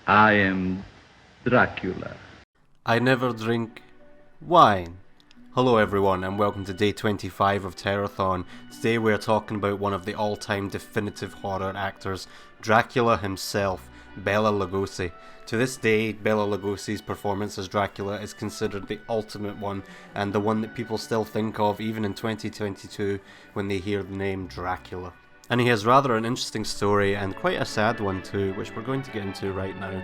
I am Dracula. I never drink wine. Hello everyone and welcome to day 25 of Terrorthon. Today we are talking about one of the all-time definitive horror actors, Dracula himself, Bela Lugosi. To this day, Bela Lugosi's performance as Dracula is considered the ultimate one and the one that people still think of even in 2022 when they hear the name Dracula. And he has rather an interesting story and quite a sad one too, which we're going to get into right now.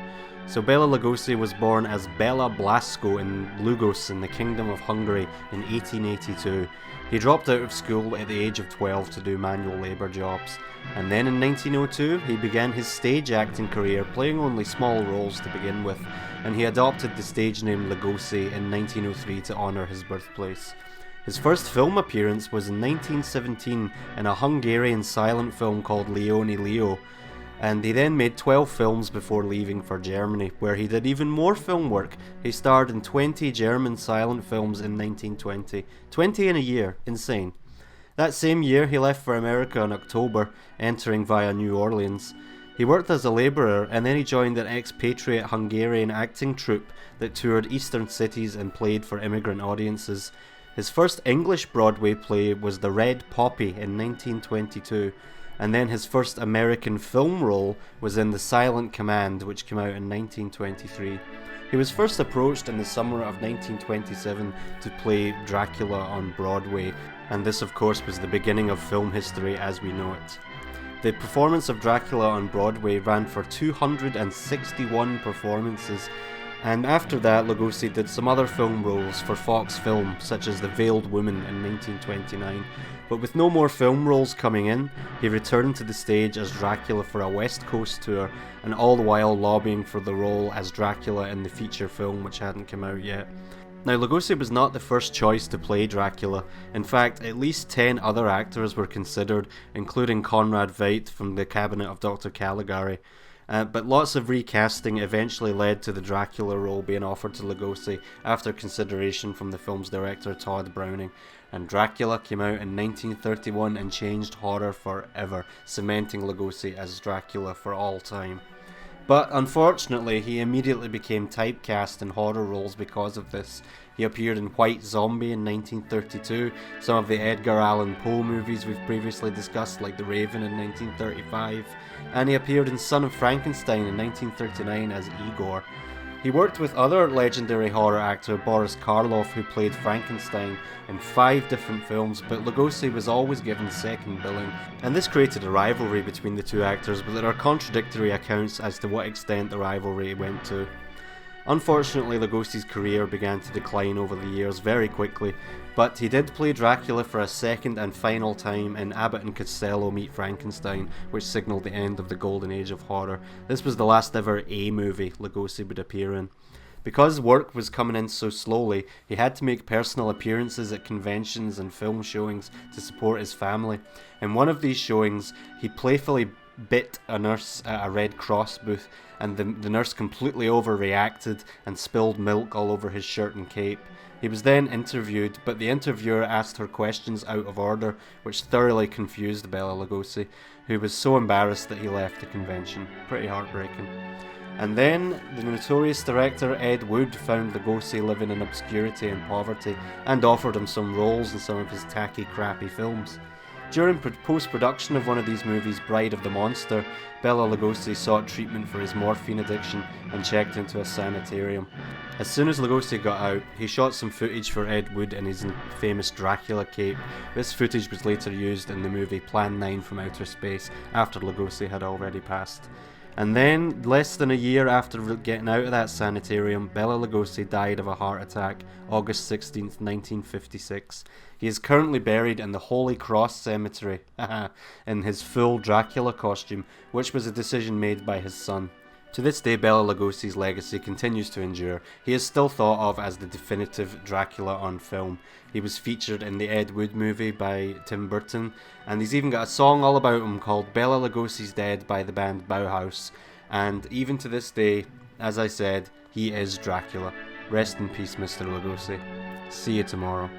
So Bela Lugosi was born as Bela Blasko in Lugosi in the Kingdom of Hungary in 1882. He dropped out of school at the age of 12 to do manual labour jobs. And then in 1902 he began his stage acting career, playing only small roles to begin with, and he adopted the stage name Lugosi in 1903 to honour his birthplace. His first film appearance was in 1917 in a Hungarian silent film called Leone Leo, and he then made 12 films before leaving for Germany, where he did even more film work. He starred in 20 German silent films in 1920. 20 in a year, insane. That same year he left for America in October, entering via New Orleans. He worked as a labourer and then he joined an expatriate Hungarian acting troupe that toured eastern cities and played for immigrant audiences. His first English Broadway play was The Red Poppy in 1922, and then his first American film role was in The Silent Command, which came out in 1923. He was first approached in the summer of 1927 to play Dracula on Broadway, and this of course was the beginning of film history as we know it. The performance of Dracula on Broadway ran for 261 performances, and after that Lugosi did some other film roles for Fox Film, such as The Veiled Woman in 1929. But with no more film roles coming in, he returned to the stage as Dracula for a West Coast tour, and all the while lobbying for the role as Dracula in the feature film which hadn't come out yet. Now Lugosi was not the first choice to play Dracula. In fact, at least 10 other actors were considered, including Conrad Veidt from the cabinet of Dr. Caligari. But lots of recasting eventually led to the Dracula role being offered to Lugosi after consideration from the film's director Todd Browning, and Dracula came out in 1931 and changed horror forever, cementing Lugosi as Dracula for all time. But unfortunately, he immediately became typecast in horror roles because of this. He appeared in White Zombie in 1932, some of the Edgar Allan Poe movies we've previously discussed like The Raven in 1935, and he appeared in Son of Frankenstein in 1939 as Igor. He worked with other legendary horror actor Boris Karloff, who played Frankenstein in 5 different films, but Lugosi was always given second billing, and this created a rivalry between the two actors, but there are contradictory accounts as to what extent the rivalry went to. Unfortunately, Lugosi's career began to decline over the years very quickly, but he did play Dracula for a second and final time in Abbott and Costello Meet Frankenstein, which signalled the end of the golden age of horror. This was the last ever A movie Lugosi would appear in. Because work was coming in so slowly, he had to make personal appearances at conventions and film showings to support his family. In one of these showings, he playfully bit a nurse at a Red Cross booth, and the nurse completely overreacted and spilled milk all over his shirt and cape. He was then interviewed, but the interviewer asked her questions out of order, which thoroughly confused Bela Lugosi, who was so embarrassed that he left the convention. Pretty heartbreaking. And then the notorious director Ed Wood found Lugosi living in obscurity and poverty and offered him some roles in some of his tacky, crappy films. During post-production of one of these movies, Bride of the Monster, Bela Lugosi sought treatment for his morphine addiction and checked into a sanitarium. As soon as Lugosi got out, he shot some footage for Ed Wood in his famous Dracula cape. This footage was later used in the movie Plan 9 from Outer Space, after Lugosi had already passed. And then, less than a year after getting out of that sanitarium, Bela Lugosi died of a heart attack, August 16th, 1956. He is currently buried in the Holy Cross Cemetery, in his full Dracula costume, which was a decision made by his son. To this day, Bela Lugosi's legacy continues to endure. He is still thought of as the definitive Dracula on film. He was featured in the Ed Wood movie by Tim Burton, and he's even got a song all about him called Bela Lugosi's Dead by the band Bauhaus. And even to this day, as I said, he is Dracula. Rest in peace, Mr. Lugosi. See you tomorrow.